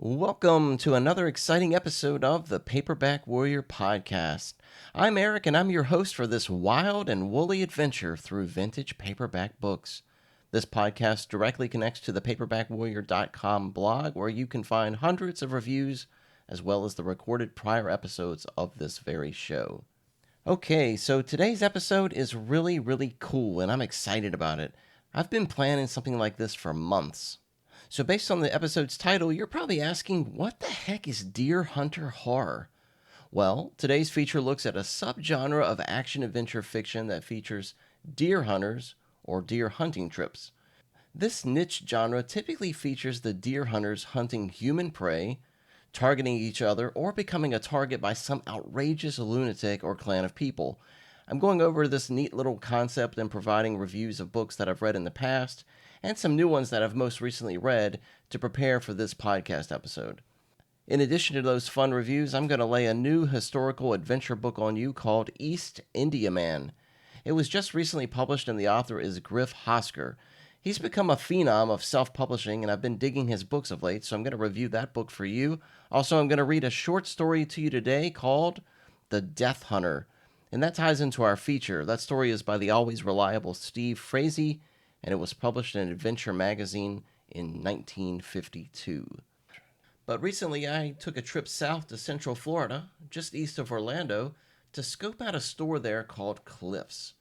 Welcome to another exciting episode of the Paperback Warrior Podcast. I'm Eric, and I'm your host for this wild and woolly adventure through vintage paperback books. This podcast directly connects to the paperbackwarrior.com blog, where you can find hundreds of reviews as well as the recorded prior episodes of this very show. Okay, so today's episode is really cool, and I'm excited about it. I've been planning something like this for months. So, based on the episode's title, you're probably asking, what the heck is deer hunter horror? Well, today's feature looks at a subgenre of action adventure fiction that features deer hunters or deer hunting trips. This niche genre typically features the deer hunters hunting human prey, targeting each other, or becoming a target by some outrageous lunatic or clan of people. I'm going over this neat little concept and providing reviews of books that I've read in the past and some new ones that I've most recently read to prepare for this podcast episode. In addition to those fun reviews, I'm going to lay a new historical adventure book on you called East Indianman. It was just recently published, and the author is Griff Hosker. He's become a phenom of self-publishing, and I've been digging his books of late, so I'm going to review that book for you. Also, I'm going to read a short story to you today called The Death Hunter, and that ties into our feature. That story is by the always reliable Steve Frazee, and it was published in Adventure magazine in 1952. But recently, I took a trip south to Central Florida, just east of Orlando, to scope out a store there called Cliff's.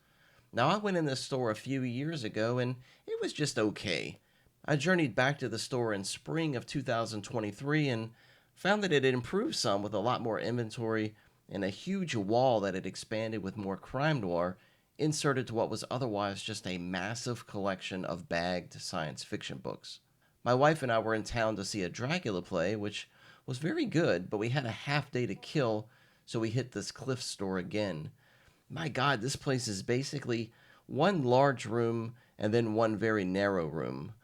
Now, I went in this store a few years ago, and it was just okay. I journeyed back to the store in spring of 2023 and found that it had improved some with a lot more inventory and a huge wall that had expanded with more crime noir inserted to what was otherwise just a massive collection of bagged science fiction books. My wife and I were in town to see a Dracula play, which was very good, but we had a half day to kill, so we hit this Cliff store again. My God, this place is basically one large room and then one very narrow room.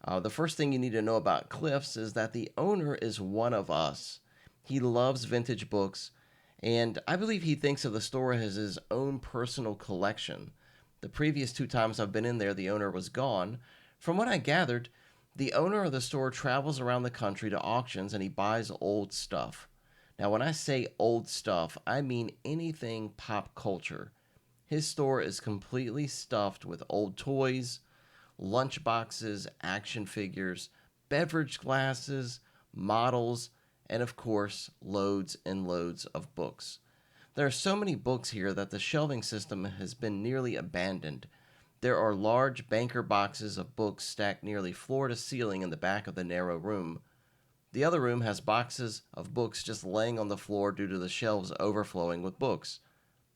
The first thing you need to know about Cliff's is that the owner is one of us. He loves vintage books, and I believe he thinks of the store as his own personal collection. The previous two times I've been in there, the owner was gone. From what I gathered, the owner of the store travels around the country to auctions and he buys old stuff. Now, when I say old stuff, I mean anything pop culture. His store is completely stuffed with old toys, lunch boxes, action figures, beverage glasses, models, and of course, loads and loads of books. There are so many books here that the shelving system has been nearly abandoned. There are large banker boxes of books stacked nearly floor to ceiling in the back of the narrow room. The other room has boxes of books just laying on the floor due to the shelves overflowing with books.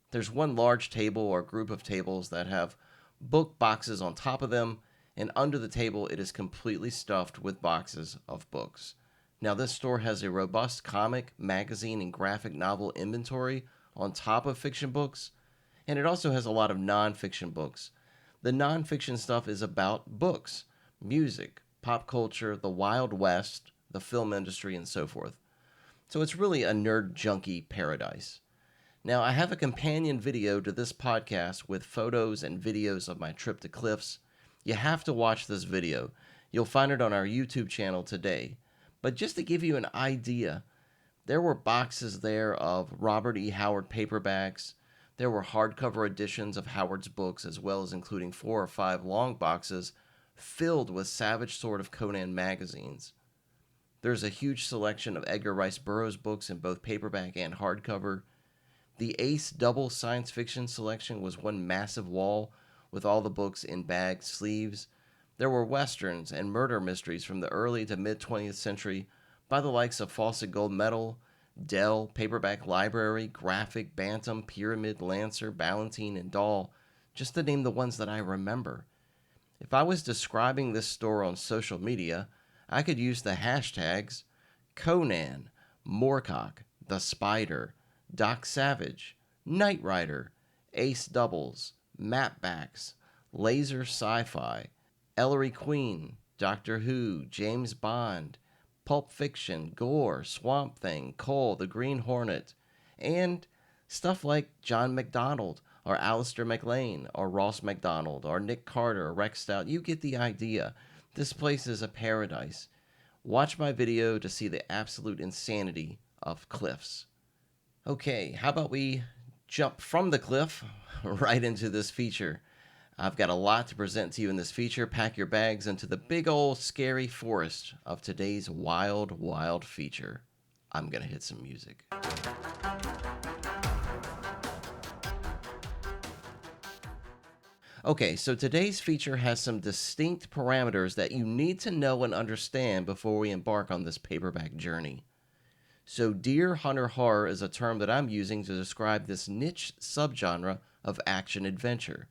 There's one large table or group of tables that have book boxes on top of them, and under the table it is completely stuffed with boxes of books. Now, this store has a robust comic, magazine, and graphic novel inventory on top of fiction books, and it also has a lot of non-fiction books. The non-fiction stuff is about books, music, pop culture, the Wild West, the film industry, and so forth. So it's really a nerd junkie paradise. Now, I have a companion video to this podcast with photos and videos of my trip to Cliff's. You have to watch this video. You'll find it on our YouTube channel today. But just to give you an idea, there were boxes there of Robert E. Howard paperbacks. There were hardcover editions of Howard's books, as well as including 4 or 5 long boxes filled with Savage Sword of Conan magazines. There's a huge selection of Edgar Rice Burroughs books in both paperback and hardcover. The Ace Double Science Fiction selection was one massive wall with all the books in bagged sleeves. There were westerns and murder mysteries from the early to mid-20th century by the likes of Fawcett Gold Medal, Dell, Paperback Library, Graphic, Bantam, Pyramid, Lancer, Ballantine, and Dahl, just to name the ones that I remember. If I was describing this store on social media, I could use the hashtags Conan, Moorcock, The Spider, Doc Savage, Knight Rider, Ace Doubles, Mapbacks, Laser Sci-Fi, Ellery Queen, Doctor Who, James Bond, Pulp Fiction, Gore, Swamp Thing, Cole, The Green Hornet, and stuff like John MacDonald or Alistair MacLean or Ross MacDonald or Nick Carter or Rex Stout. You get the idea. This place is a paradise. Watch my video to see the absolute insanity of cliffs. Okay, how about we jump from the cliff right into this feature? I've got a lot to present to you in this feature. Pack your bags into the big old scary forest of today's wild, wild feature. I'm going to hit some music. Okay, so today's feature has some distinct parameters that you need to know and understand before we embark on this paperback journey. So, deer hunter horror is a term that I'm using to describe this niche subgenre of action adventure.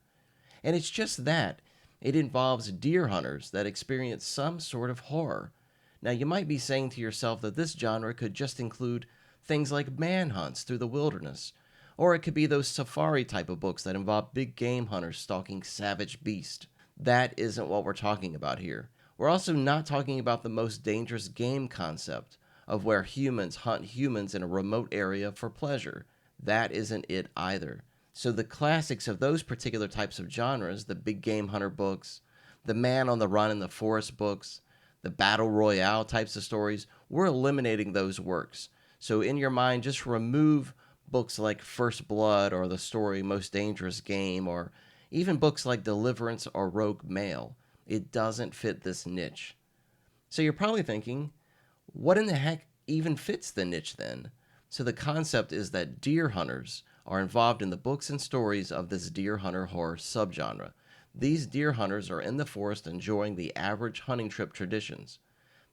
And it's just that. It involves deer hunters that experience some sort of horror. Now, you might be saying to yourself that this genre could just include things like manhunts through the wilderness, or it could be those safari type of books that involve big game hunters stalking savage beasts. That isn't what we're talking about here. We're also not talking about the most dangerous game concept of where humans hunt humans in a remote area for pleasure. That isn't it either. So the classics of those particular types of genres, the big game hunter books, the man on the run in the forest books, the battle royale types of stories, we're eliminating those works. So in your mind, just remove books like First Blood or the story Most Dangerous Game, or even books like Deliverance or Rogue Mail. It doesn't fit this niche. So you're probably thinking, what in the heck even fits the niche then? So the concept is that deer hunters are involved in the books and stories of this deer hunter horror subgenre. These deer hunters are in the forest enjoying the average hunting trip traditions.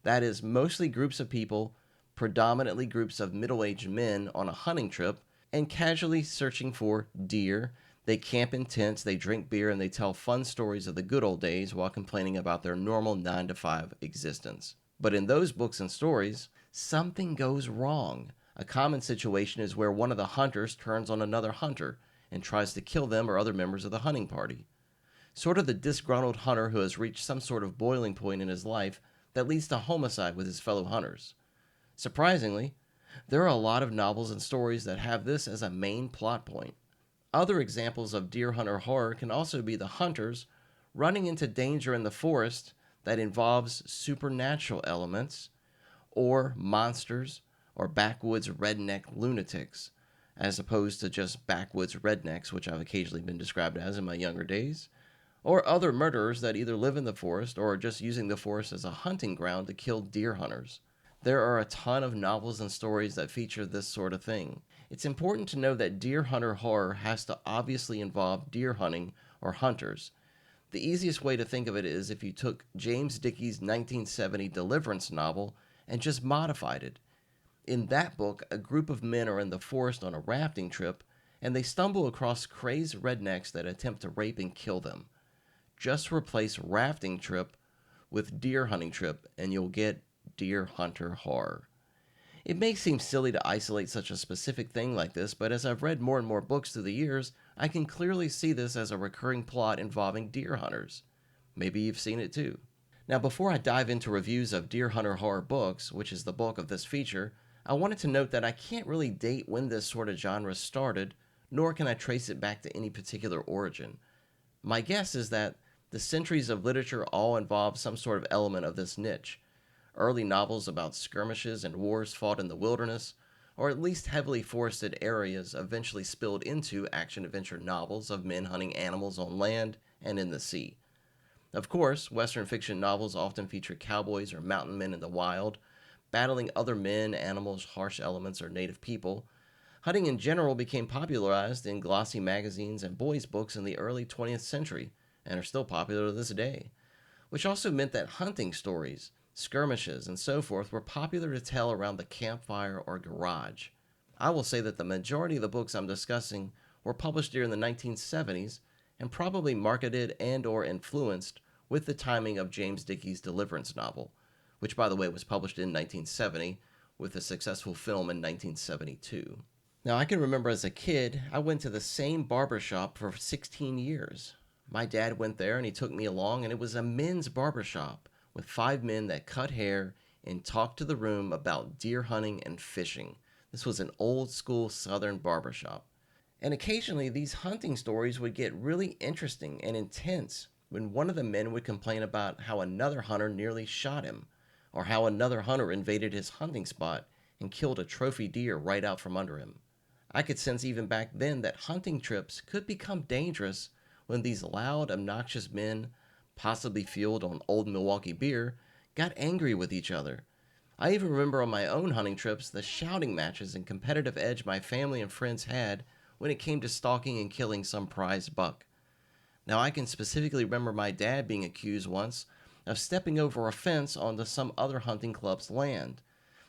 That is, mostly groups of people, predominantly groups of middle-aged men on a hunting trip, and casually searching for deer. They camp in tents, they drink beer, and they tell fun stories of the good old days while complaining about their normal 9-to-5 existence. But in those books and stories, something goes wrong. A common situation is where one of the hunters turns on another hunter and tries to kill them or other members of the hunting party. Sort of the disgruntled hunter who has reached some sort of boiling point in his life that leads to homicide with his fellow hunters. Surprisingly, there are a lot of novels and stories that have this as a main plot point. Other examples of deer hunter horror can also be the hunters running into danger in the forest that involves supernatural elements, or monsters, or backwoods redneck lunatics, as opposed to just backwoods rednecks, which I've occasionally been described as in my younger days, or other murderers that either live in the forest or are just using the forest as a hunting ground to kill deer hunters. There are a ton of novels and stories that feature this sort of thing. It's important to know that deer hunter horror has to obviously involve deer hunting or hunters. The easiest way to think of it is if you took James Dickey's 1970 Deliverance novel and just modified it. In that book, a group of men are in the forest on a rafting trip, and they stumble across crazed rednecks that attempt to rape and kill them. Just replace rafting trip with deer hunting trip, and you'll get deer hunter horror. It may seem silly to isolate such a specific thing like this, but as I've read more and more books through the years, I can clearly see this as a recurring plot involving deer hunters. Maybe you've seen it too. Now, before I dive into reviews of deer hunter horror books, which is the bulk of this feature, I wanted to note that I can't really date when this sort of genre started, nor can I trace it back to any particular origin. My guess is that the centuries of literature all involve some sort of element of this niche. Early novels about skirmishes and wars fought in the wilderness, or at least heavily forested areas, eventually spilled into action-adventure novels of men hunting animals on land and in the sea. Of course, Western fiction novels often feature cowboys or mountain men in the wild, battling other men, animals, harsh elements, or native people. Hunting in general became popularized in glossy magazines and boys' books in the early 20th century, and are still popular to this day, which also meant that hunting stories, skirmishes, and so forth were popular to tell around the campfire or garage. I will say that the majority of the books I'm discussing were published during the 1970s and probably marketed and or influenced with the timing of James Dickey's Deliverance novel, which by the way was published in 1970 with a successful film in 1972. Now, I can remember as a kid, I went to the same barber shop for 16 years. My dad went there and he took me along, and it was a men's barber shop with 5 men that cut hair and talked to the room about deer hunting and fishing. This was an old school southern barbershop. And occasionally these hunting stories would get really interesting and intense when one of the men would complain about how another hunter nearly shot him. or how another hunter invaded his hunting spot and killed a trophy deer right out from under him. I could sense even back then that hunting trips could become dangerous when these loud, obnoxious men, possibly fueled on old Milwaukee beer, got angry with each other. I even remember on my own hunting trips the shouting matches and competitive edge my family and friends had when it came to stalking and killing some prized buck. Now, I can specifically remember my dad being accused once of stepping over a fence onto some other hunting club's land.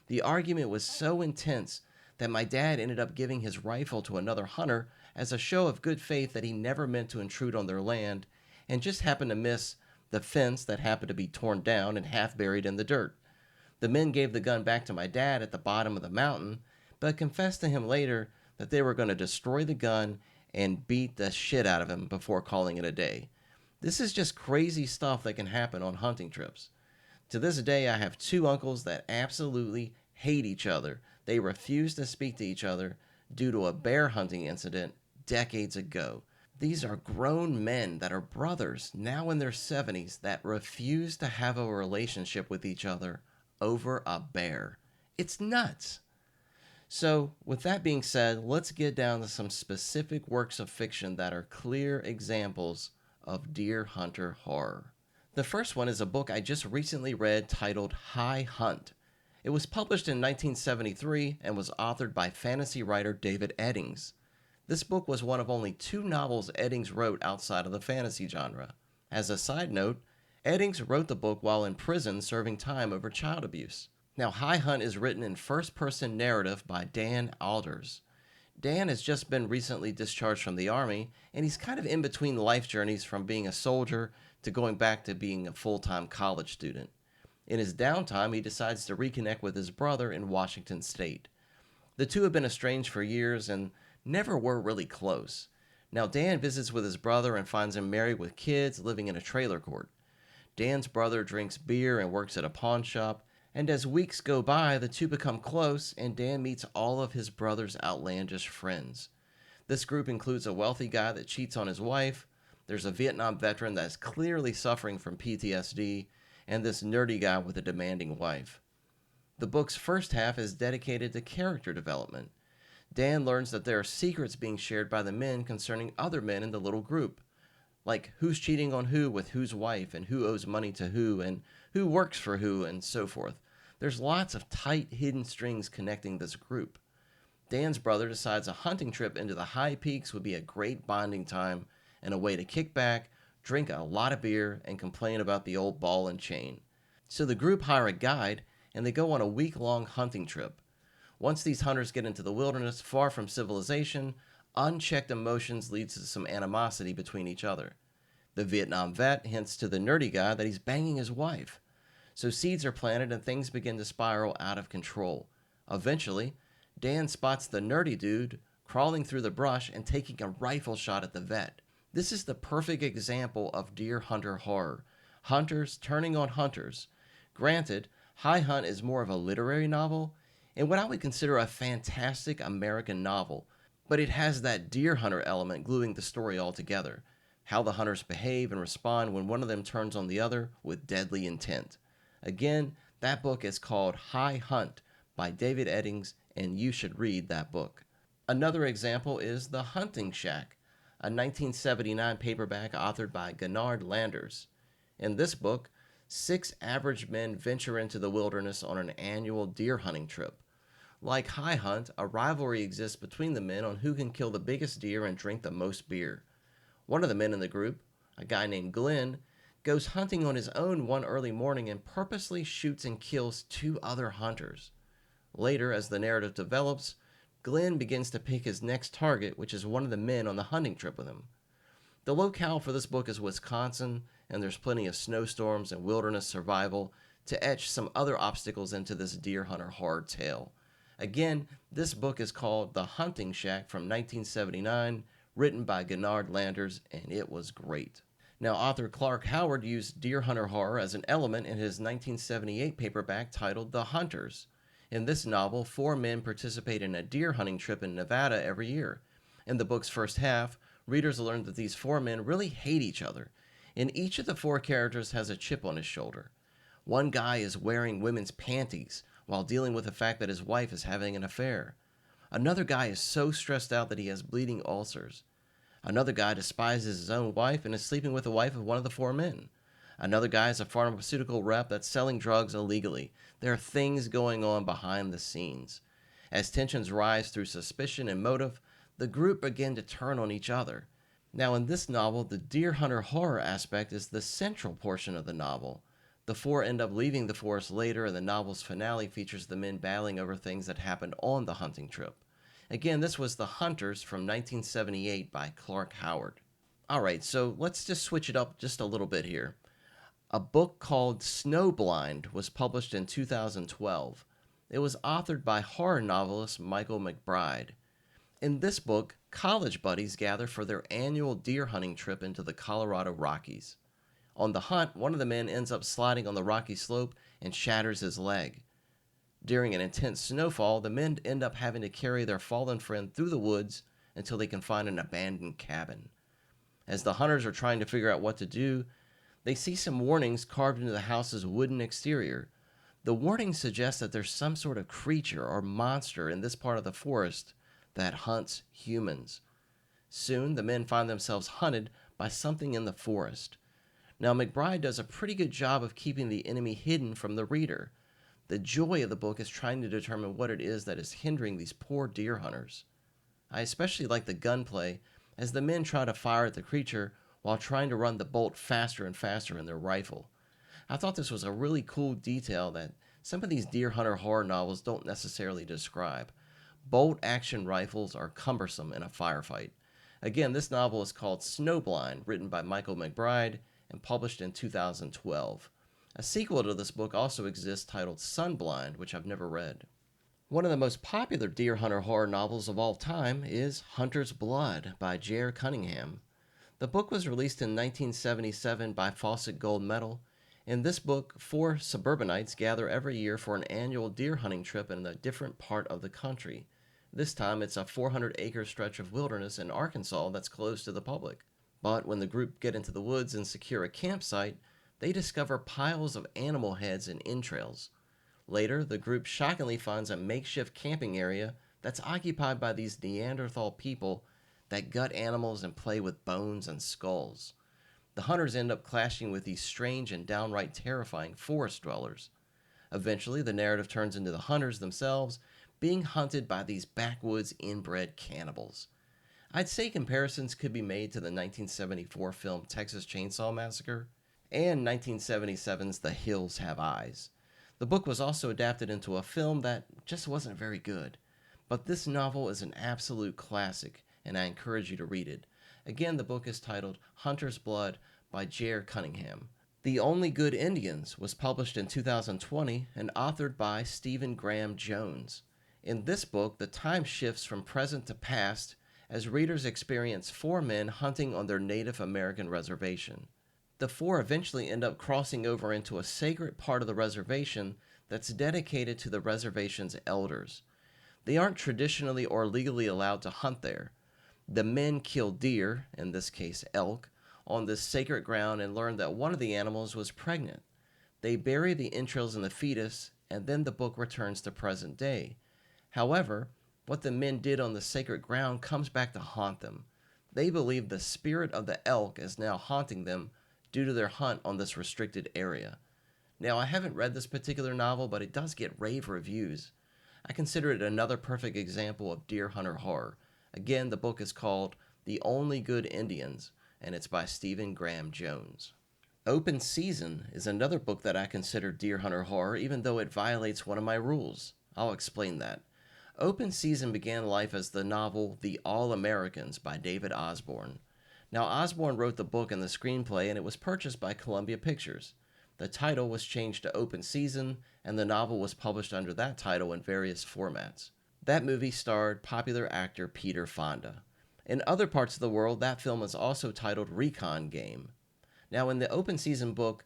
The argument was so intense that my dad ended up giving his rifle to another hunter as a show of good faith that he never meant to intrude on their land and just happened to miss the fence that happened to be torn down and half buried in the dirt. The men gave the gun back to my dad at the bottom of the mountain, but confessed to him later that they were going to destroy the gun and beat the shit out of him before calling it a day. This is just crazy stuff that can happen on hunting trips. To this day, I have two uncles that absolutely hate each other. They refuse to speak to each other due to a bear hunting incident decades ago. These are grown men that are brothers, now in their 70s, that refuse to have a relationship with each other over a bear. It's nuts. So, with that being said, let's get down to some specific works of fiction that are clear examples of deer hunter horror. The first one is a book I just recently read titled High Hunt. It was published in 1973 and was authored by fantasy writer David Eddings. This book was one of only two novels Eddings wrote outside of the fantasy genre. As a side note, Eddings wrote the book while in prison serving time over child abuse. Now, High Hunt is written in first-person narrative by Dan Alders. Dan has just been recently discharged from the Army, and he's kind of in between life journeys from being a soldier to going back to being a full-time college student. In his downtime, he decides to reconnect with his brother in Washington State. The two have been estranged for years and never were really close. Now, Dan visits with his brother and finds him married with kids living in a trailer court. Dan's brother drinks beer and works at a pawn shop, and as weeks go by, the two become close, and Dan meets all of his brother's outlandish friends. This group includes a wealthy guy that cheats on his wife, there's a Vietnam veteran that is clearly suffering from PTSD, and this nerdy guy with a demanding wife. The book's first half is dedicated to character development. Dan learns that there are secrets being shared by the men concerning other men in the little group, like who's cheating on who with whose wife, and who owes money to who, and who works for who, and so forth. There's lots of tight, hidden strings connecting this group. Dan's brother decides a hunting trip into the high peaks would be a great bonding time and a way to kick back, drink a lot of beer, and complain about the old ball and chain. So the group hire a guide, and they go on a week-long hunting trip. Once these hunters get into the wilderness, far from civilization, unchecked emotions leads to some animosity between each other. The Vietnam vet hints to the nerdy guy that he's banging his wife. So seeds are planted and things begin to spiral out of control. Eventually, Dan spots the nerdy dude crawling through the brush and taking a rifle shot at the vet. This is the perfect example of deer hunter horror. Hunters turning on hunters. Granted, High Hunt is more of a literary novel, and what I would consider a fantastic American novel, but it has that deer hunter element gluing the story all together. How the hunters behave and respond when one of them turns on the other with deadly intent. Again, that book is called High Hunt by David Eddings, and you should read that book. Another example is The Hunting Shack, a 1979 paperback authored by Gennard Landers. In this book, 6 average men venture into the wilderness on an annual deer hunting trip. Like High Hunt, a rivalry exists between the men on who can kill the biggest deer and drink the most beer. One of the men in the group, a guy named Glenn, goes hunting on his own one early morning and purposely shoots and kills 2 other hunters. Later, as the narrative develops, Glenn begins to pick his next target, which is one of the men on the hunting trip with him. The locale for this book is Wisconsin, and there's plenty of snowstorms and wilderness survival to etch some other obstacles into this deer hunter horror tale. Again, this book is called The Hunting Shack from 1979, written by Gennard Landers, and it was great. Now, author Clark Howard used deer hunter horror as an element in his 1978 paperback titled The Hunters. In this novel, 4 men participate in a deer hunting trip in Nevada every year. In the book's first half, readers learn that these 4 men really hate each other, and each of the 4 characters has a chip on his shoulder. One guy is wearing women's panties while dealing with the fact that his wife is having an affair. Another guy is so stressed out that he has bleeding ulcers. Another guy despises his own wife and is sleeping with the wife of one of the four men. Another guy is a pharmaceutical rep that's selling drugs illegally. There are things going on behind the scenes. As tensions rise through suspicion and motive, the group begin to turn on each other. Now, in this novel, the deer hunter horror aspect is the central portion of the novel. The four end up leaving the forest later, and the novel's finale features the men battling over things that happened on the hunting trip. Again, this was The Hunters from 1978 by Clark Howard. Alright, so let's just switch it up just a little bit here. A book called Snowblind was published in 2012. It was authored by horror novelist Michael McBride. In this book, college buddies gather for their annual deer hunting trip into the Colorado Rockies. On the hunt, one of the men ends up sliding on the rocky slope and shatters his leg. During an intense snowfall, the men end up having to carry their fallen friend through the woods until they can find an abandoned cabin. As the hunters are trying to figure out what to do, they see some warnings carved into the house's wooden exterior. The warnings suggest that there's some sort of creature or monster in this part of the forest that hunts humans. Soon, the men find themselves hunted by something in the forest. Now, McBride does a pretty good job of keeping the enemy hidden from the reader. The joy of the book is trying to determine what it is that is hindering these poor deer hunters. I especially like the gunplay as the men try to fire at the creature while trying to run the bolt faster and faster in their rifle. I thought this was a really cool detail that some of these deer hunter horror novels don't necessarily describe. Bolt action rifles are cumbersome in a firefight. Again, this novel is called Snowblind, written by Michael McBride and published in 2012. A sequel to this book also exists titled Sunblind, which I've never read. One of the most popular deer hunter horror novels of all time is Hunter's Blood by J.R. Cunningham. The book was released in 1977 by Fawcett Gold Medal. In this book, four suburbanites gather every year for an annual deer hunting trip in a different part of the country. This time, it's a 400-acre stretch of wilderness in Arkansas that's closed to the public. But when the group get into the woods and secure a campsite, they discover piles of animal heads and entrails. Later, the group shockingly finds a makeshift camping area that's occupied by these Neanderthal people that gut animals and play with bones and skulls. The hunters end up clashing with these strange and downright terrifying forest dwellers. Eventually, the narrative turns into the hunters themselves being hunted by these backwoods inbred cannibals. I'd say comparisons could be made to the 1974 film Texas Chainsaw Massacre and 1977's The Hills Have Eyes. The book was also adapted into a film that just wasn't very good, but this novel is an absolute classic, and I encourage you to read it. Again, the book is titled Hunter's Blood by J.R. Cunningham. The Only Good Indians was published in 2020 and authored by Stephen Graham Jones. In this book, the time shifts from present to past as readers experience four men hunting on their Native American reservation. The four eventually end up crossing over into a sacred part of the reservation that's dedicated to the reservation's elders. They aren't traditionally or legally allowed to hunt there. The men kill deer, in this case elk, on this sacred ground and learn that one of the animals was pregnant. They bury the entrails in the fetus, and then the book returns to present day. However, what the men did on the sacred ground comes back to haunt them. They believe the spirit of the elk is now haunting them due to their hunt on this restricted area. Now, I haven't read this particular novel, but it does get rave reviews. I consider it another perfect example of deer hunter horror. Again, the book is called The Only Good Indians, and it's by Stephen Graham Jones. Open Season is another book that I consider deer hunter horror, even though it violates one of my rules. I'll explain that. Open Season began life as the novel The All-Americans by David Osborne. Now, Osborne wrote the book and the screenplay, and it was purchased by Columbia Pictures. The title was changed to Open Season, and the novel was published under that title in various formats. That movie starred popular actor Peter Fonda. In other parts of the world, that film is also titled Recon Game. Now, in the Open Season book,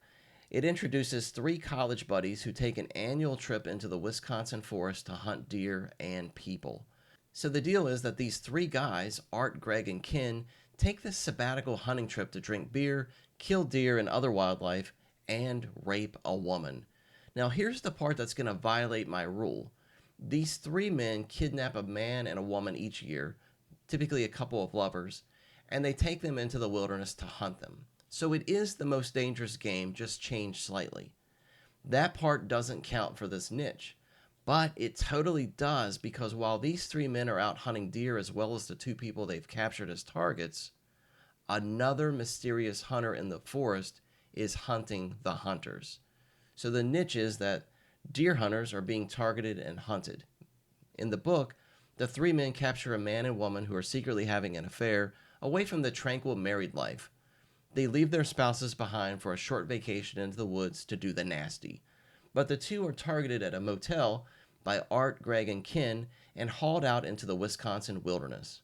it introduces three college buddies who take an annual trip into the Wisconsin forest to hunt deer and people. So the deal is that these three guys, Art, Greg, and Ken, take this sabbatical hunting trip to drink beer, kill deer and other wildlife, and rape a woman. Now, here's the part that's going to violate my rule. These three men kidnap a man and a woman each year, typically a couple of lovers, and they take them into the wilderness to hunt them. So it is the most dangerous game, just changed slightly. That part doesn't count for this niche. But it totally does, because while these three men are out hunting deer as well as the two people they've captured as targets, another mysterious hunter in the forest is hunting the hunters. So the niche is that deer hunters are being targeted and hunted. In the book, the three men capture a man and woman who are secretly having an affair away from the tranquil married life. They leave their spouses behind for a short vacation into the woods to do the nasty. But the two are targeted at a motel by Art, Greg, and Ken and hauled out into the Wisconsin wilderness.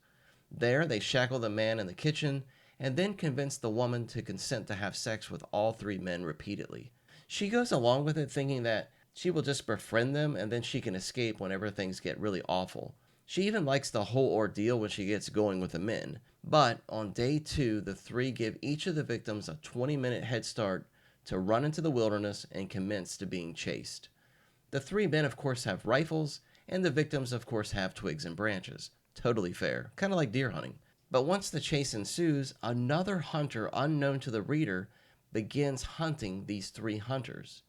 There, they shackle the man in the kitchen and then convince the woman to consent to have sex with all three men repeatedly. She goes along with it thinking that she will just befriend them and then she can escape whenever things get really awful. She even likes the whole ordeal when she gets going with the men. But on day 2, the three give each of the victims a 20-minute head start to run into the wilderness and commence to being chased. The three men, of course, have rifles, and the victims, of course, have twigs and branches. Totally fair, kind of like deer hunting. But once the chase ensues, another hunter, unknown to the reader, begins hunting these three hunters.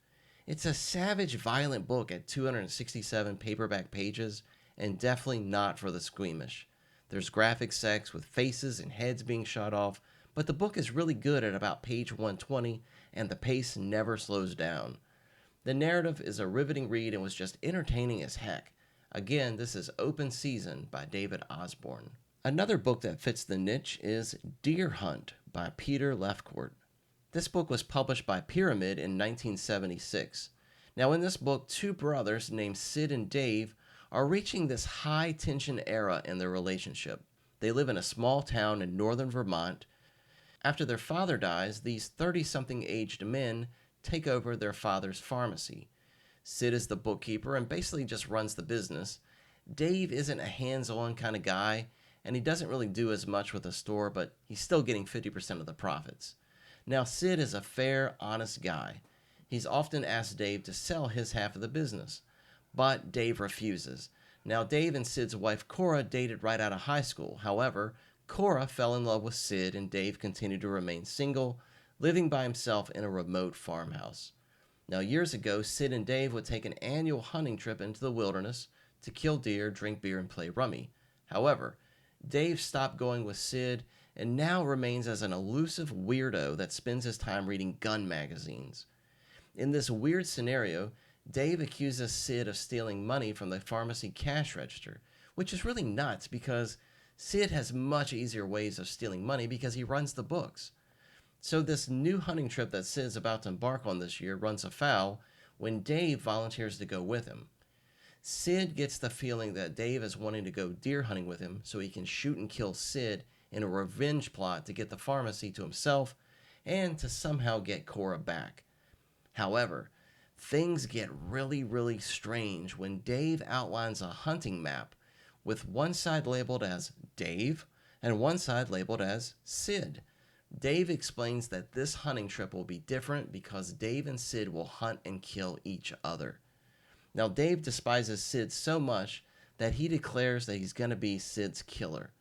It's a savage, violent book at 267 paperback pages, and definitely not for the squeamish. There's graphic sex with faces and heads being shot off, but the book is really good at about page 120, and the pace never slows down. The narrative is a riveting read and was just entertaining as heck. Again, this is Open Season by David Osborne. Another book that fits the niche is Deer Hunt by Peter Lefcourt. This book was published by Pyramid in 1976. Now, in this book, two brothers named Sid and Dave are reaching this high-tension era in their relationship. They live in a small town in northern Vermont. After their father dies, these 30-something aged men take over their father's pharmacy. Sid is the bookkeeper and basically just runs the business. Dave isn't a hands-on kind of guy, and he doesn't really do as much with the store, but he's still getting 50% of the profits. Now, Sid is a fair, honest guy. He's often asked Dave to sell his half of the business, but Dave refuses. Now, Dave and Sid's wife Cora dated right out of high school. However, Cora fell in love with Sid, and Dave continued to remain single, living by himself in a remote farmhouse. Now, years ago, Sid and Dave would take an annual hunting trip into the wilderness to kill deer, drink beer, and play rummy. However, Dave stopped going with Sid and now remains as an elusive weirdo that spends his time reading gun magazines. In this weird scenario, Dave accuses Sid of stealing money from the pharmacy cash register, which is really nuts because Sid has much easier ways of stealing money because he runs the books. So this new hunting trip that Sid's about to embark on this year runs afoul when Dave volunteers to go with him. Sid gets the feeling that Dave is wanting to go deer hunting with him so he can shoot and kill Sid in a revenge plot to get the pharmacy to himself and to somehow get Cora back. However, things get really, really strange when Dave outlines a hunting map with one side labeled as Dave and one side labeled as Sid. Dave explains that this hunting trip will be different because Dave and Sid will hunt and kill each other. Now, Dave despises Sid so much that he declares that he's going to be Sid's killer.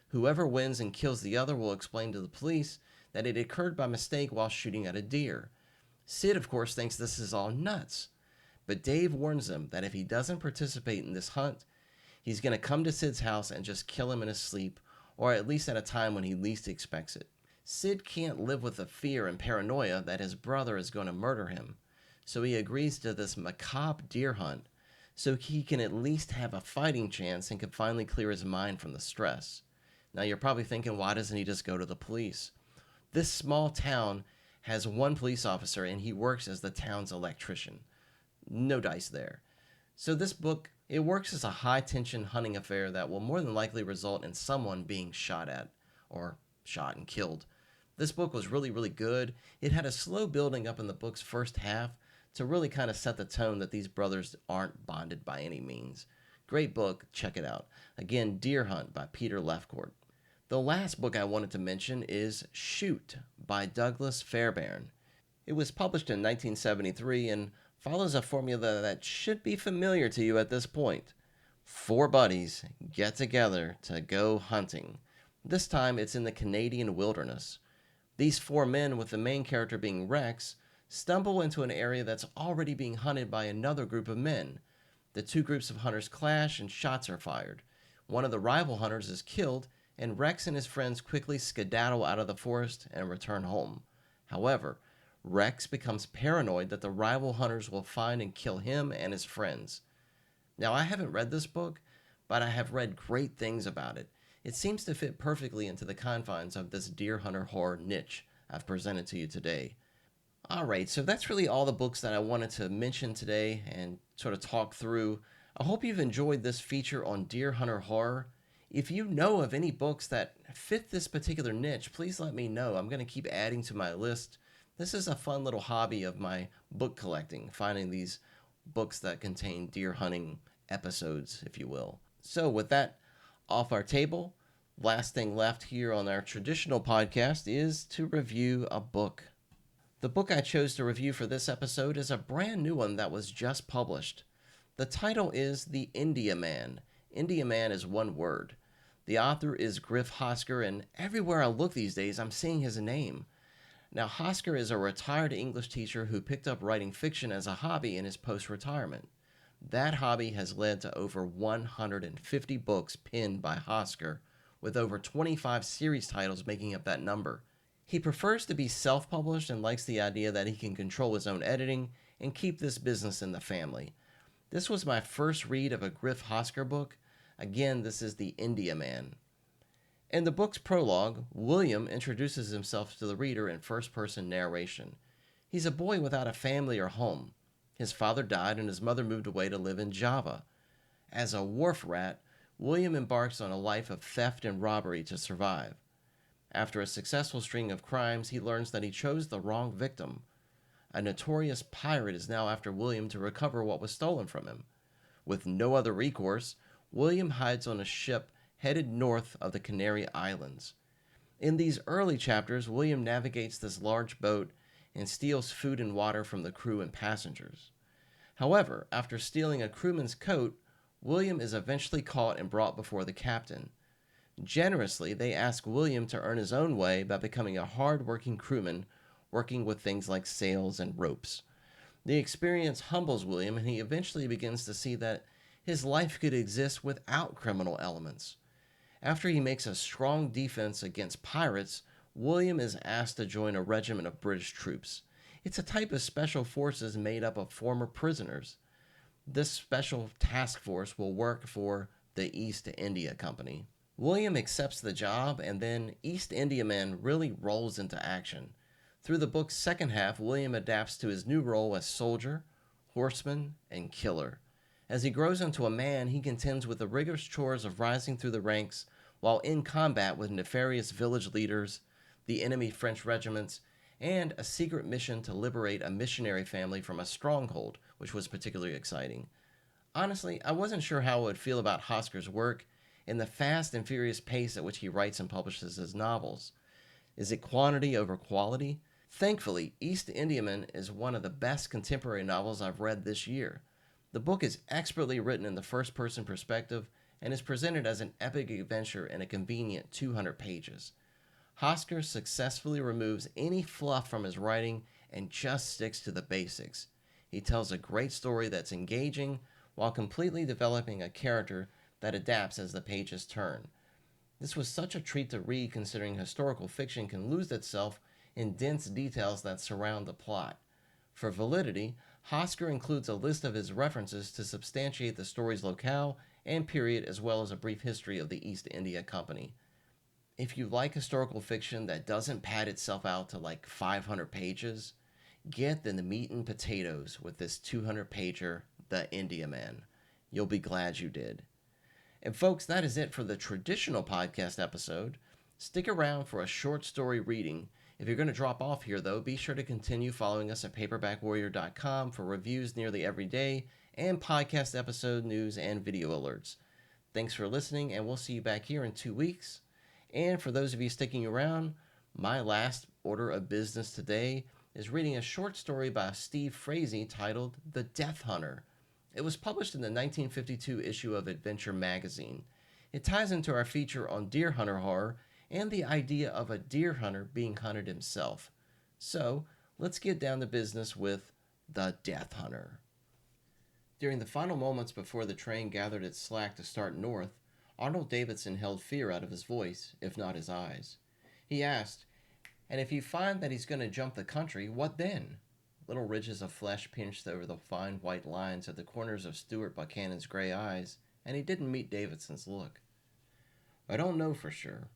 Whoever wins and kills the other will explain to the police that it occurred by mistake while shooting at a deer. Sid, of course, thinks this is all nuts, but Dave warns him that if he doesn't participate in this hunt, he's going to come to Sid's house and just kill him in his sleep, or at least at a time when he least expects it. Sid can't live with the fear and paranoia that his brother is going to murder him, so he agrees to this macabre deer hunt so he can at least have a fighting chance and can finally clear his mind from the stress. Now, you're probably thinking, why doesn't he just go to the police? This small town has one police officer, and he works as the town's electrician. No dice there. So this book, it works as a high-tension hunting affair that will more than likely result in someone being shot at, or shot and killed. This book was really, really good. It had a slow building up in the book's first half to really kind of set the tone that these brothers aren't bonded by any means. Great book. Check it out. Again, Deer Hunt by Peter Lefcourt. The last book I wanted to mention is Shoot by Douglas Fairbairn. It was published in 1973 and follows a formula that should be familiar to you at this point. Four buddies get together to go hunting. This time it's in the Canadian wilderness. These four men, with the main character being Rex, stumble into an area that's already being hunted by another group of men. The two groups of hunters clash and shots are fired. One of the rival hunters is killed, and Rex and his friends quickly skedaddle out of the forest and return home. However, Rex becomes paranoid that the rival hunters will find and kill him and his friends. Now, I haven't read this book, but I have read great things about it. It seems to fit perfectly into the confines of this deer hunter horror niche I've presented to you today. Alright, so that's really all the books that I wanted to mention today and sort of talk through. I hope you've enjoyed this feature on deer hunter horror. If you know of any books that fit this particular niche, please let me know. I'm going to keep adding to my list. This is a fun little hobby of my book collecting, finding these books that contain deer hunting episodes, if you will. So with that off our table, last thing left here on our traditional podcast is to review a book. The book I chose to review for this episode is a brand new one that was just published. The title is The Indianman. Indianman is one word. The author is Griff Hosker, and everywhere I look these days, I'm seeing his name. Now, Hosker is a retired English teacher who picked up writing fiction as a hobby in his post-retirement. That hobby has led to over 150 books penned by Hosker, with over 25 series titles making up that number. He prefers to be self-published and likes the idea that he can control his own editing and keep this business in the family. This was my first read of a Griff Hosker book. Again, this is The Indianman. In the book's prologue, William introduces himself to the reader in first-person narration. He's a boy without a family or home. His father died and his mother moved away to live in Java. As a wharf rat, William embarks on a life of theft and robbery to survive. After a successful string of crimes, he learns that he chose the wrong victim. A notorious pirate is now after William to recover what was stolen from him. With no other recourse, William hides on a ship headed north of the Canary Islands. In these early chapters, William navigates this large boat and steals food and water from the crew and passengers. However, after stealing a crewman's coat, William is eventually caught and brought before the captain. Generously, they ask William to earn his own way by becoming a hard-working crewman, working with things like sails and ropes. The experience humbles William, and he eventually begins to see that his life could exist without criminal elements. After he makes a strong defense against pirates, William is asked to join a regiment of British troops. It's a type of special forces made up of former prisoners. This special task force will work for the East India Company. William accepts the job, and then East Indianman really rolls into action. Through the book's second half, William adapts to his new role as soldier, horseman, and killer. As he grows into a man, he contends with the rigorous chores of rising through the ranks while in combat with nefarious village leaders, the enemy French regiments, and a secret mission to liberate a missionary family from a stronghold, which was particularly exciting. Honestly, I wasn't sure how I would feel about Hosker's work and the fast and furious pace at which he writes and publishes his novels. Is it quantity over quality? Thankfully, East Indianman is one of the best contemporary novels I've read this year. The book is expertly written in the first-person perspective and is presented as an epic adventure in a convenient 200 pages. Hosker successfully removes any fluff from his writing and just sticks to the basics. He tells a great story that's engaging while completely developing a character that adapts as the pages turn. This was such a treat to read, considering historical fiction can lose itself in dense details that surround the plot. For validity, Hosker includes a list of his references to substantiate the story's locale and period, as well as a brief history of the East India Company. If you like historical fiction that doesn't pad itself out to like 500 pages, get the meat and potatoes with this 200-pager, The Indianman. You'll be glad you did. And folks, that is it for the traditional podcast episode. Stick around for a short story reading. If you're going to drop off here, though, be sure to continue following us at paperbackwarrior.com for reviews nearly every day and podcast episode news and video alerts. Thanks for listening, and we'll see you back here in 2 weeks. And for those of you sticking around, my last order of business today is reading a short story by Steve Frazee titled The Death Hunter. It was published in the 1952 issue of Adventure magazine. It ties into our feature on deer hunter horror and the idea of a deer hunter being hunted himself. So, let's get down to business with The Death Hunter. During the final moments before the train gathered its slack to start north, Arnold Davidson held fear out of his voice, if not his eyes. He asked, "And if you find that he's going to jump the country, what then?" Little ridges of flesh pinched over the fine white lines at the corners of Stuart Buchanan's gray eyes, and he didn't meet Davidson's look. "I don't know for sure."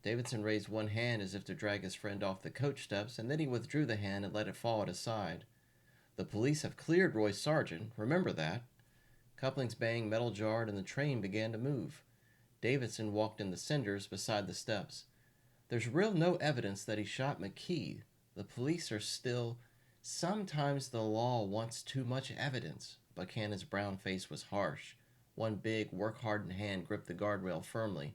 Davidson raised one hand as if to drag his friend off the coach steps, and then he withdrew the hand and let it fall at his side. "The police have cleared Roy Sargent, remember that." Couplings banged, metal jarred, and the train began to move. Davidson walked in the cinders beside the steps. "There's real no evidence that he shot McKee. The police are still... Sometimes the law wants too much evidence." Buchanan's brown face was harsh. One big, work-hardened hand gripped the guardrail firmly.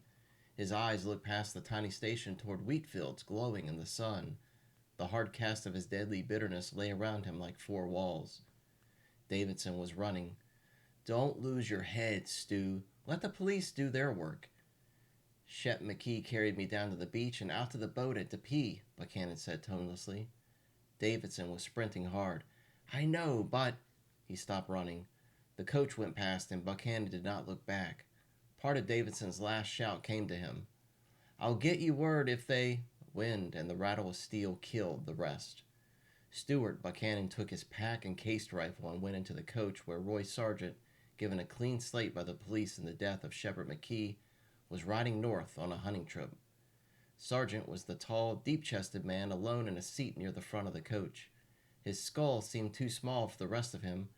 His eyes looked past the tiny station toward wheat fields glowing in the sun. The hard cast of his deadly bitterness lay around him like four walls. Davidson was running. "Don't lose your head, Stu. Let the police do their work." "Shep McKee carried me down to the beach and out to the boat at Depee," Buchanan said tonelessly. Davidson was sprinting hard. "I know, but..." He stopped running. The coach went past and Buchanan did not look back. Part of Davidson's last shout came to him. "I'll get you word if they..." Wind and the rattle of steel killed the rest. Stuart Buchanan took his pack and cased rifle and went into the coach where Roy Sargent, given a clean slate by the police in the death of Shepard McKee, was riding north on a hunting trip. Sargent was the tall, deep-chested man alone in a seat near the front of the coach. His skull seemed too small for the rest of him,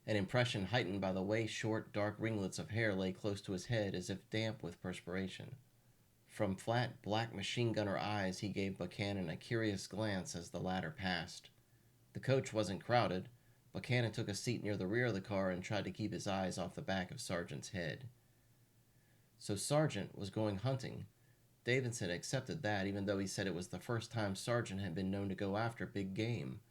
an impression heightened by the way short, dark ringlets of hair lay close to his head as if damp with perspiration. From flat, black machine-gunner eyes he gave Buchanan a curious glance as the latter passed. The coach wasn't crowded. Buchanan took a seat near the rear of the car and tried to keep his eyes off the back of Sargent's head. So Sargent was going hunting. Davidson accepted that, even though he said it was the first time Sargent had been known to go after big game.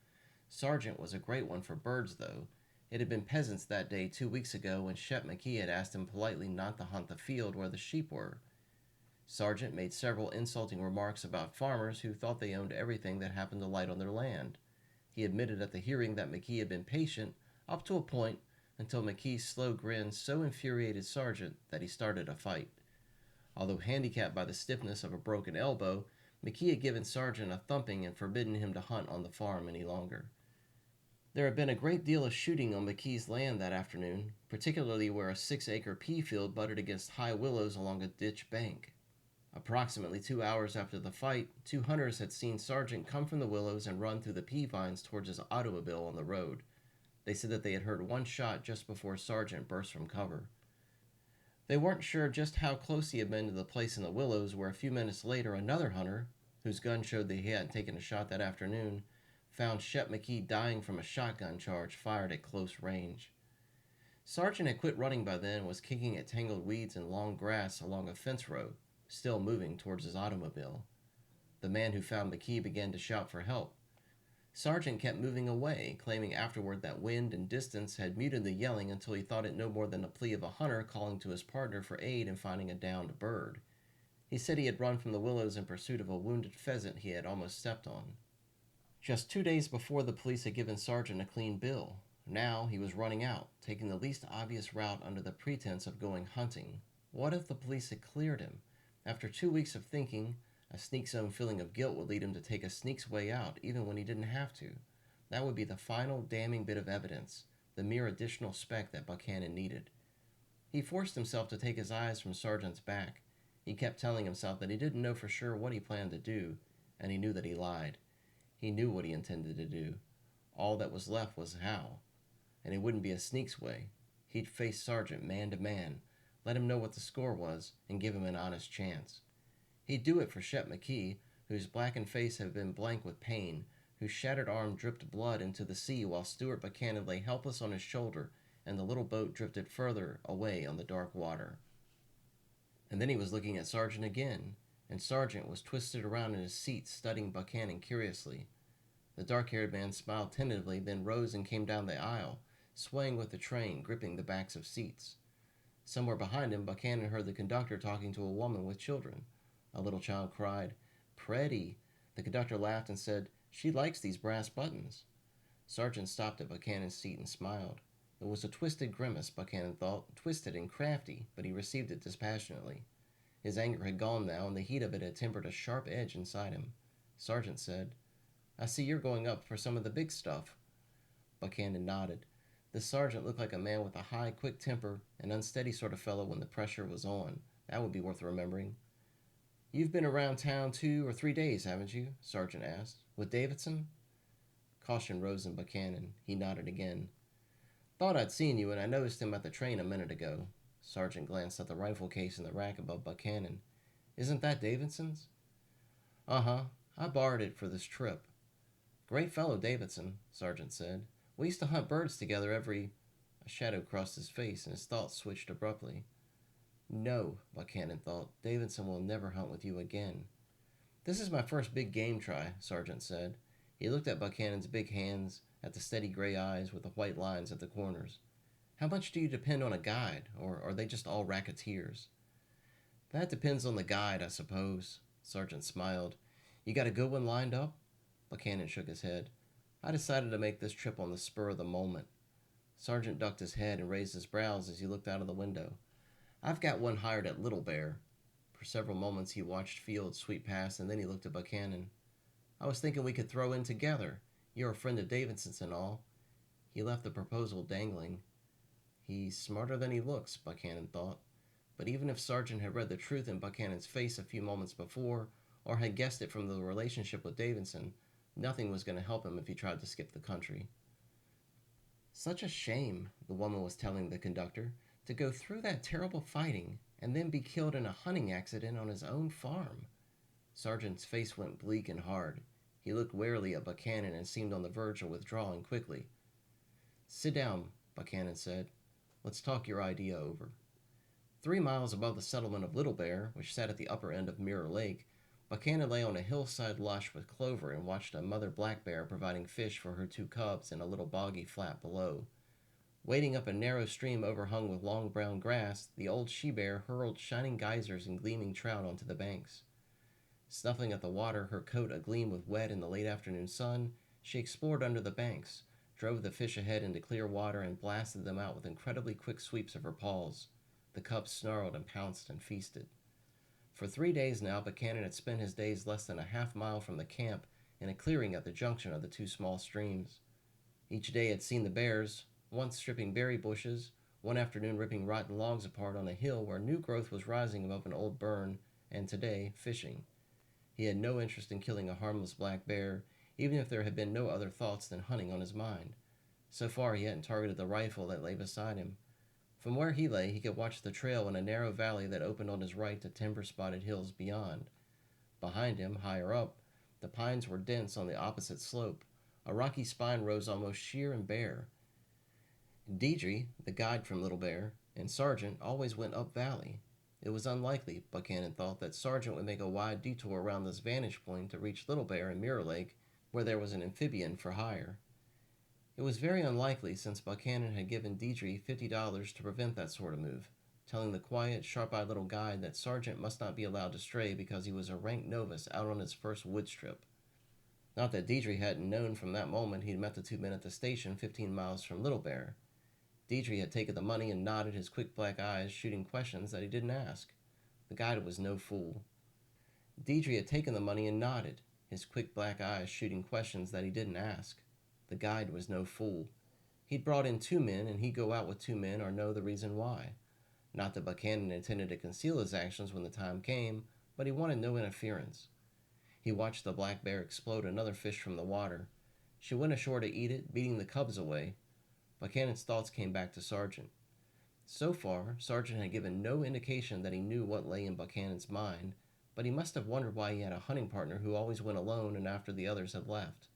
Sargent was a great one for birds, though. It had been peasants that day 2 weeks ago when Shep McKee had asked him politely not to hunt the field where the sheep were. Sargent made several insulting remarks about farmers who thought they owned everything that happened to light on their land. He admitted at the hearing that McKee had been patient, up to a point, until McKee's slow grin so infuriated Sargent that he started a fight. Although handicapped by the stiffness of a broken elbow, McKee had given Sargent a thumping and forbidden him to hunt on the farm any longer. There had been a great deal of shooting on McKee's land that afternoon, particularly where a 6-acre pea field butted against high willows along a ditch bank. Approximately 2 hours after the fight, 2 hunters had seen Sargent come from the willows and run through the pea vines towards his automobile on the road. They said that they had heard one shot just before Sargent burst from cover. They weren't sure just how close he had been to the place in the willows where a few minutes later another hunter, whose gun showed that he hadn't taken a shot that afternoon, found Shep McKee dying from a shotgun charge fired at close range. Sargent had quit running by then and was kicking at tangled weeds and long grass along a fence row, still moving towards his automobile. The man who found McKee began to shout for help. Sargent kept moving away, claiming afterward that wind and distance had muted the yelling until he thought it no more than a plea of a hunter calling to his partner for aid in finding a downed bird. He said he had run from the willows in pursuit of a wounded pheasant he had almost stepped on. Just 2 days before, the police had given Sargent a clean bill. Now he was running out, taking the least obvious route under the pretense of going hunting. What if the police had cleared him? After 2 weeks of thinking, a sneak's own feeling of guilt would lead him to take a sneak's way out, even when he didn't have to. That would be the final damning bit of evidence, the mere additional speck that Buchanan needed. He forced himself to take his eyes from Sargent's back. He kept telling himself that he didn't know for sure what he planned to do, and he knew that he lied. He knew what he intended to do. All that was left was how. And it wouldn't be a sneak's way. He'd face Sargent man to man, let him know what the score was, and give him an honest chance. He'd do it for Shep McKee, whose blackened face had been blank with pain, whose shattered arm dripped blood into the sea while Stuart Buchanan lay helpless on his shoulder and the little boat drifted further away on the dark water. And then he was looking at Sargent again, and Sargent was twisted around in his seat studying Buchanan curiously. The dark-haired man smiled tentatively, then rose and came down the aisle, swaying with the train, gripping the backs of seats. Somewhere behind him, Buchanan heard the conductor talking to a woman with children. A little child cried, "Pretty." The conductor laughed and said, "She likes these brass buttons." Sargent stopped at Buchanan's seat and smiled. It was a twisted grimace, Buchanan thought, twisted and crafty, but he received it dispassionately. His anger had gone now, and the heat of it had tempered a sharp edge inside him. Sargent said, "I see you're going up for some of the big stuff." Buchanan nodded. The sergeant looked like a man with a high, quick temper, an unsteady sort of fellow when the pressure was on. That would be worth remembering. "You've been around town 2 or 3 days, haven't you?" Sargent asked. "With Davidson?" Caution rose in Buchanan. He nodded again. "Thought I'd seen you, and I noticed him at the train a minute ago." Sargent glanced at the rifle case in the rack above Buchanan. "Isn't that Davidson's?" "Uh-huh. I borrowed it for this trip." "Great fellow, Davidson," Sargent said. "We used to hunt birds together every—" A shadow crossed his face, and his thoughts switched abruptly. "No," Buchanan thought. "Davidson will never hunt with you again." "This is my first big game try," Sargent said. He looked at Buchanan's big hands, at the steady gray eyes with the white lines at the corners. "How much do you depend on a guide, or are they just all racketeers?" "That depends on the guide, I suppose." Sargent smiled. "You got a good one lined up?" Buchanan shook his head. "I decided to make this trip on the spur of the moment." Sargent ducked his head and raised his brows as he looked out of the window. "I've got one hired at Little Bear." For several moments he watched Fields sweep past, and then he looked at Buchanan. "I was thinking we could throw in together. You're a friend of Davidson's and all." He left the proposal dangling. He's smarter than he looks, Buchanan thought. But even if Sargent had read the truth in Buchanan's face a few moments before, or had guessed it from the relationship with Davidson, nothing was going to help him if he tried to skip the country. "Such a shame," the woman was telling the conductor, "to go through that terrible fighting and then be killed in a hunting accident on his own farm." Sargent's face went bleak and hard. He looked warily at Buchanan and seemed on the verge of withdrawing quickly. "Sit down," Buchanan said. "Let's talk your idea over." 3 miles above the settlement of Little Bear, which sat at the upper end of Mirror Lake, Buchanan lay on a hillside lush with clover and watched a mother black bear providing fish for her 2 cubs in a little boggy flat below. Wading up a narrow stream overhung with long brown grass, the old she-bear hurled shining geysers and gleaming trout onto the banks. Snuffling at the water, her coat agleam with wet in the late afternoon sun, she explored under the banks, drove the fish ahead into clear water, and blasted them out with incredibly quick sweeps of her paws. The cubs snarled and pounced and feasted. For 3 days now, Buchanan had spent his days less than a half-mile from the camp in a clearing at the junction of the two small streams. Each day had seen the bears, once stripping berry bushes, one afternoon ripping rotten logs apart on a hill where new growth was rising above an old burn, and today, fishing. He had no interest in killing a harmless black bear, even if there had been no other thoughts than hunting on his mind. So far he hadn't targeted the rifle that lay beside him. From where he lay, he could watch the trail in a narrow valley that opened on his right to timber-spotted hills beyond. Behind him, higher up, the pines were dense on the opposite slope. A rocky spine rose almost sheer and bare. Deidre, the guide from Little Bear, and Sargent always went up valley. It was unlikely, Buchanan thought, that Sargent would make a wide detour around this vantage point to reach Little Bear and Mirror Lake, where there was an amphibian for hire. It was very unlikely, since Buchanan had given Deidre $50 to prevent that sort of move, telling the quiet, sharp-eyed little guide that Sargent must not be allowed to stray because he was a rank novice out on his first woods trip. Not that Deidre hadn't known from that moment he'd met the two men at the station 15 miles from Little Bear. Deidre had taken the money and nodded, his quick black eyes shooting questions that he didn't ask. The guide was no fool. Deidre had taken the money and nodded, his quick black eyes shooting questions that he didn't ask. The guide was no fool. He'd brought in 2 men, and he'd go out with 2 men or know the reason why. Not that Buchanan intended to conceal his actions when the time came, but he wanted no interference. He watched the black bear explode another fish from the water. She went ashore to eat it, beating the cubs away. Buchanan's thoughts came back to Sargent. So far, Sargent had given no indication that he knew what lay in Buchanan's mind, but he must have wondered why he had a hunting partner who always went alone and after the others had left.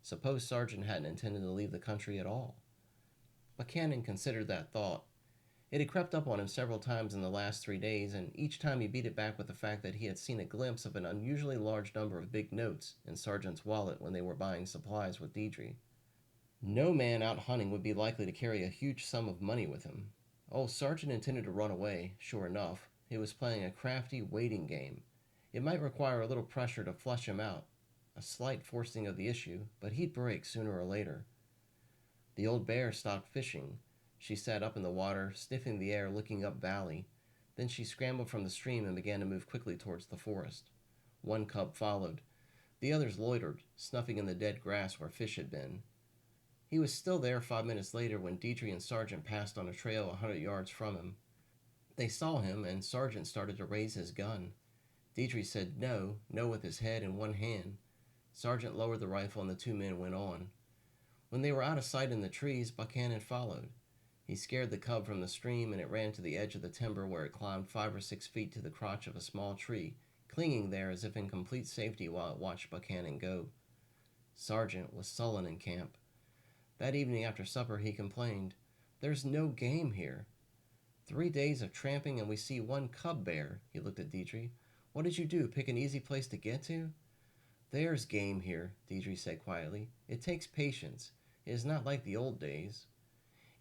Suppose Sargent hadn't intended to leave the country at all. Buchanan considered that thought. It had crept up on him several times in the last 3 days, and each time he beat it back with the fact that he had seen a glimpse of an unusually large number of big notes in Sargent's wallet when they were buying supplies with Deidre. No man out hunting would be likely to carry a huge sum of money with him. Oh, Sargent intended to run away, sure enough. He was playing a crafty waiting game. It might require a little pressure to flush him out, a slight forcing of the issue, but he'd break sooner or later. The old bear stopped fishing. She sat up in the water, sniffing the air, looking up valley. Then she scrambled from the stream and began to move quickly towards the forest. One cub followed. The others loitered, snuffing in the dead grass where fish had been. He was still there 5 minutes later when Deidre and Sargent passed on a trail 100 yards from him. They saw him, and Sargent started to raise his gun. Deidre said no, no with his head in one hand. Sargent lowered the rifle and the two men went on. When they were out of sight in the trees, Buchanan followed. He scared the cub from the stream, and it ran to the edge of the timber where it climbed 5 or 6 feet to the crotch of a small tree, clinging there as if in complete safety while it watched Buchanan go. Sargent was sullen in camp. That evening after supper he complained, "There's no game here." 3 days of tramping and we see one cub bear. He looked at Deidre. "What did you do, pick an easy place to get to?" "There's game here," Deidre said quietly. "It takes patience. It is not like the old days."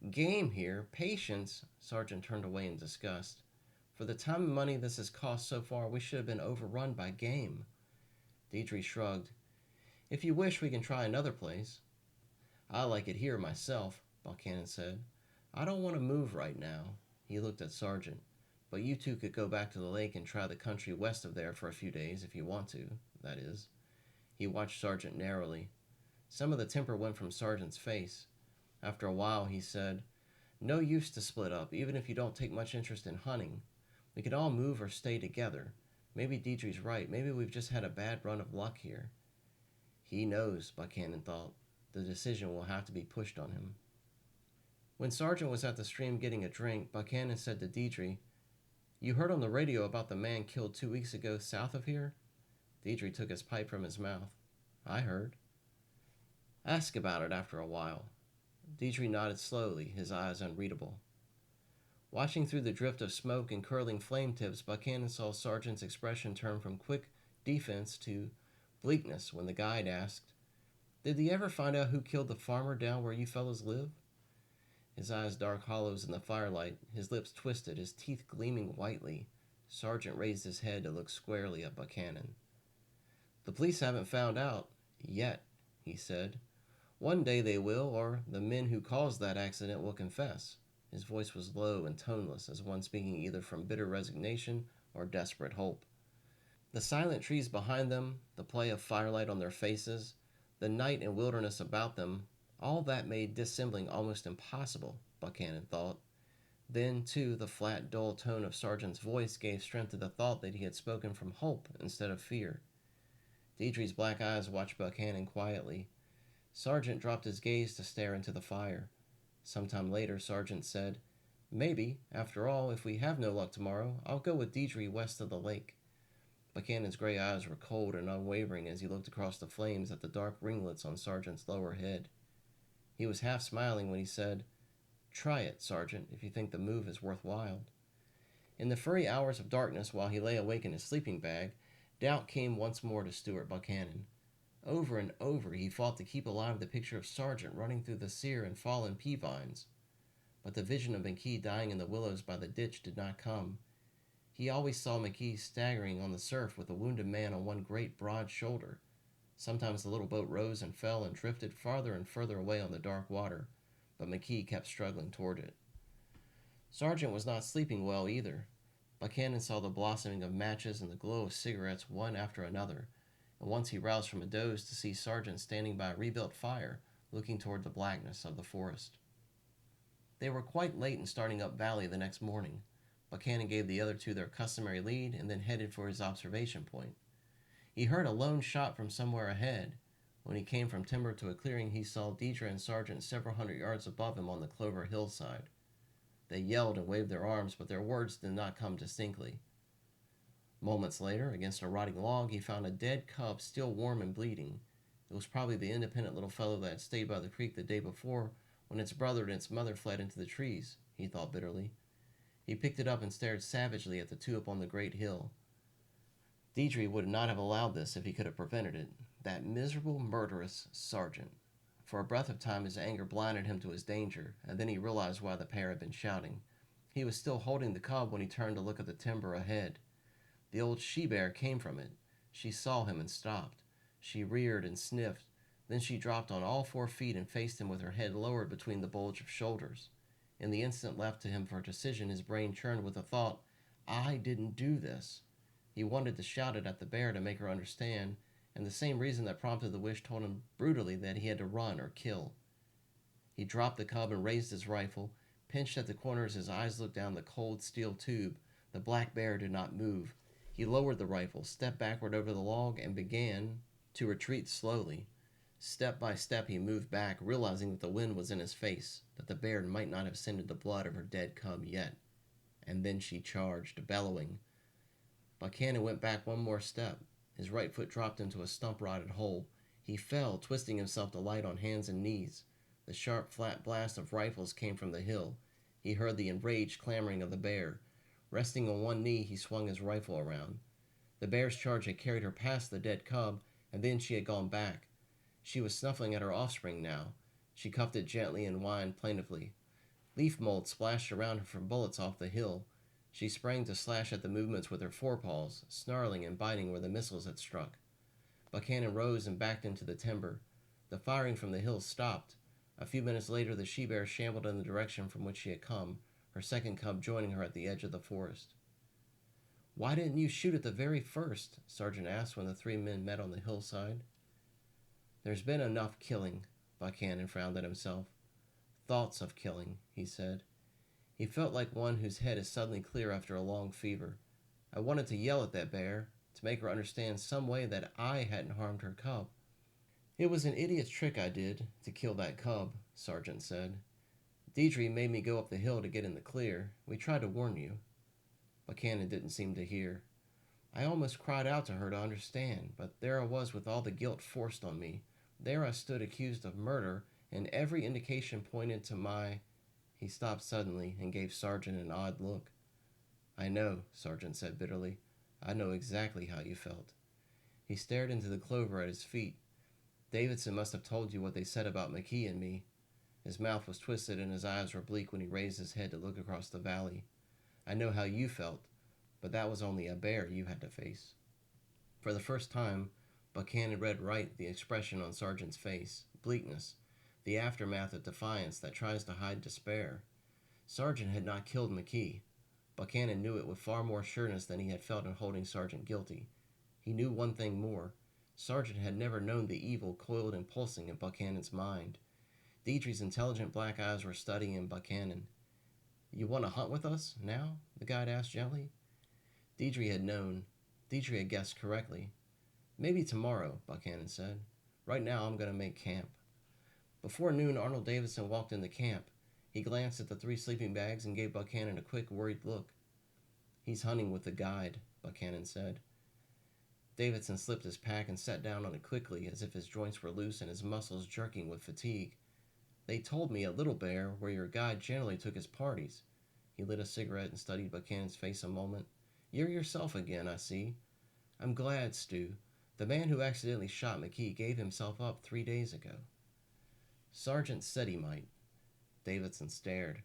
"Game here? Patience?" Sargent turned away in disgust. "For the time and money this has cost so far, we should have been overrun by game." Deidre shrugged. "If you wish, we can try another place." "I like it here myself," Buchanan said. "I don't want to move right now." He looked at Sargent. "But you two could go back to the lake and try the country west of there for a few days, if you want to, that is." He watched Sargent narrowly. Some of the temper went from Sargent's face. After a while, he said, "No use to split up, even if you don't take much interest in hunting. We could all move or stay together. Maybe Deidre's right. Maybe we've just had a bad run of luck here." He knows, Buchanan thought. The decision will have to be pushed on him. When Sargent was at the stream getting a drink, Buchanan said to Deidre, "You heard on the radio about the man killed 2 weeks ago south of here?" Deidre took his pipe from his mouth. "I heard." "Ask about it after a while." Deidre nodded slowly, his eyes unreadable. Watching through the drift of smoke and curling flame tips, Buchanan saw Sargent's expression turn from quick defense to bleakness when the guide asked, "Did they ever find out who killed the farmer down where you fellows live?" His eyes dark hollows in the firelight, his lips twisted, his teeth gleaming whitely. Sargent raised his head to look squarely at Buchanan. "The police haven't found out yet," he said. "One day they will, or the men who caused that accident will confess." His voice was low and toneless, as one speaking either from bitter resignation or desperate hope. The silent trees behind them, the play of firelight on their faces, the night and wilderness about them, all that made dissembling almost impossible, Buchanan thought. Then, too, the flat, dull tone of Sargent's voice gave strength to the thought that he had spoken from hope instead of fear. Deidre's black eyes watched Buchanan quietly. Sargent dropped his gaze to stare into the fire. Sometime later, Sargent said, "Maybe, after all, if we have no luck tomorrow, I'll go with Deidre west of the lake." Buchanan's gray eyes were cold and unwavering as he looked across the flames at the dark ringlets on Sargent's lower head. He was half smiling when he said, "Try it, Sargent, if you think the move is worthwhile." In the furry hours of darkness while he lay awake in his sleeping bag, doubt came once more to Stuart Buchanan. Over and over he fought to keep alive the picture of Sargent running through the sere and fallen pea vines. But the vision of McKee dying in the willows by the ditch did not come. He always saw McKee staggering on the surf with a wounded man on one great broad shoulder. Sometimes the little boat rose and fell and drifted farther and further away on the dark water, but McKee kept struggling toward it. Sargent was not sleeping well either. Buchanan saw the blossoming of matches and the glow of cigarettes one after another, and once he roused from a doze to see Sargent standing by a rebuilt fire, looking toward the blackness of the forest. They were quite late in starting up valley the next morning. Buchanan gave the other two their customary lead and then headed for his observation point. He heard a lone shot from somewhere ahead. When he came from timber to a clearing, he saw Deidre and Sargent several 100 yards above him on the clover hillside. They yelled and waved their arms, but their words did not come distinctly. Moments later, against a rotting log, he found a dead cub still warm and bleeding. It was probably the independent little fellow that had stayed by the creek the day before when its brother and its mother fled into the trees, he thought bitterly. He picked it up and stared savagely at the two up on the great hill. Deidre would not have allowed this if he could have prevented it. That miserable, murderous sergeant. For a breath of time his anger blinded him to his danger, and then he realized why the pair had been shouting. He was still holding the cub when he turned to look at the timber ahead. The old she-bear came from it. She saw him and stopped. She reared and sniffed. Then she dropped on all 4 feet and faced him with her head lowered between the bulge of shoulders. In the instant left to him for decision, his brain churned with the thought, I didn't do this. He wanted to shout it at the bear to make her understand, and the same reason that prompted the wish told him brutally that he had to run or kill. He dropped the cub and raised his rifle, pinched at the corners. His eyes looked down the cold steel tube. The black bear did not move. He lowered the rifle, stepped backward over the log, and began to retreat slowly. Step by step he moved back, realizing that the wind was in his face, that the bear might not have scented the blood of her dead cub yet. And then she charged, bellowing. Buchanan went back one more step. His right foot dropped into a stump-rotted hole. He fell, twisting himself to light on hands and knees. The sharp, flat blast of rifles came from the hill. He heard the enraged clamoring of the bear. Resting on one knee, he swung his rifle around. The bear's charge had carried her past the dead cub, and then she had gone back. She was snuffling at her offspring now. She cuffed it gently and whined plaintively. Leaf mold splashed around her from bullets off the hill. She sprang to slash at the movements with her forepaws, snarling and biting where the missiles had struck. Buchanan rose and backed into the timber. The firing from the hill stopped. A few minutes later, the she-bear shambled in the direction from which she had come, her second cub joining her at the edge of the forest. Why didn't you shoot at the very first? Sergeant asked when the 3 men met on the hillside. There's been enough killing, Buchanan frowned at himself. Thoughts of killing, he said. He felt like one whose head is suddenly clear after a long fever. I wanted to yell at that bear, to make her understand some way that I hadn't harmed her cub. It was an idiot's trick I did, to kill that cub, Sergeant said. Deidre made me go up the hill to get in the clear. We tried to warn you. Buchanan didn't seem to hear. I almost cried out to her to understand, but there I was with all the guilt forced on me. There I stood accused of murder, and every indication pointed to my... He stopped suddenly and gave Sergeant an odd look. I know, Sergeant said bitterly. I know exactly how you felt. He stared into the clover at his feet. Davidson must have told you what they said about McKee and me. His mouth was twisted and his eyes were bleak when he raised his head to look across the valley. I know how you felt, but that was only a bear you had to face. For the first time, Buchanan read right the expression on Sergeant's face, bleakness, the aftermath of defiance that tries to hide despair. Sergeant had not killed McKee. Buchanan knew it with far more sureness than he had felt in holding Sergeant guilty. He knew one thing more. Sergeant had never known the evil coiled and pulsing in Buchanan's mind. Deidre's intelligent black eyes were studying Buchanan. You want to hunt with us, now? The guide asked gently. Deidre had known. Deidre had guessed correctly. Maybe tomorrow, Buchanan said. Right now I'm going to make camp. Before noon, Arnold Davidson walked into camp. He glanced at the 3 sleeping bags and gave Buchanan a quick, worried look. He's hunting with the guide, Buchanan said. Davidson slipped his pack and sat down on it quickly, as if his joints were loose and his muscles jerking with fatigue. They told me at Little Bear, where your guide generally took his parties. He lit a cigarette and studied Buchanan's face a moment. You're yourself again, I see. I'm glad, Stu. The man who accidentally shot McKee gave himself up 3 days ago. Sergeant said he might. Davidson stared.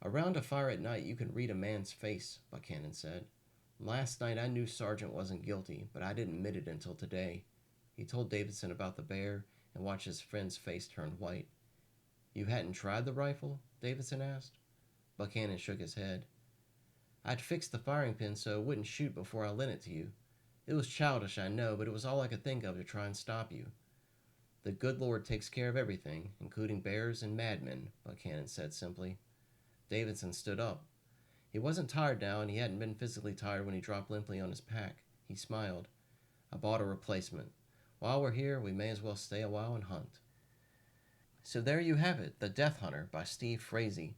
Around a fire at night you can read a man's face, Buchanan said. Last night I knew Sergeant wasn't guilty, but I didn't admit it until today. He told Davidson about the bear and watched his friend's face turn white. You hadn't tried the rifle? Davidson asked. Buchanan shook his head. I'd fixed the firing pin so it wouldn't shoot before I lent it to you. It was childish, I know, but it was all I could think of to try and stop you. The good Lord takes care of everything, including bears and madmen, Buchanan said simply. Davidson stood up. He wasn't tired now, and he hadn't been physically tired when he dropped limply on his pack. He smiled. I bought a replacement. While we're here, we may as well stay a while and hunt. So there you have it, The Death Hunter by Steve Frazee.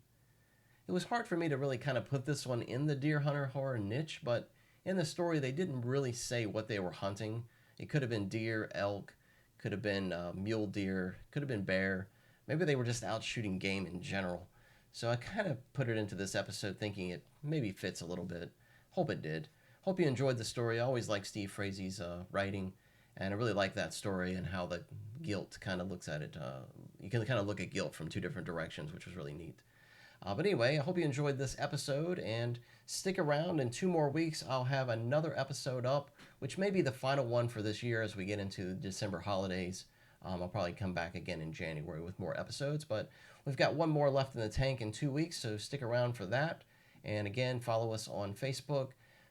It was hard for me to really kind of put this one in the deer hunter horror niche, but in the story they didn't really say what they were hunting. It could have been deer, elk, could have been mule deer, could have been bear. Maybe they were just out shooting game in general. So I kind of put it into this episode thinking it maybe fits a little bit. Hope it did. Hope you enjoyed the story. I always like Steve Frazee's writing, and I really like that story and how the guilt kind of looks at it. You can kind of look at guilt from two different directions, which was really neat. But anyway, I hope you enjoyed this episode and stick around. In 2 more weeks, I'll have another episode up, which may be the final one for this year as we get into the December holidays. I'll probably come back again in January with more episodes, but we've got one more left in the tank in 2 weeks, so stick around for that. And again, follow us on Facebook.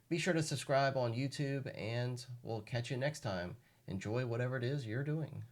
Be sure to subscribe on YouTube, and we'll catch you next time. Enjoy whatever it is you're doing.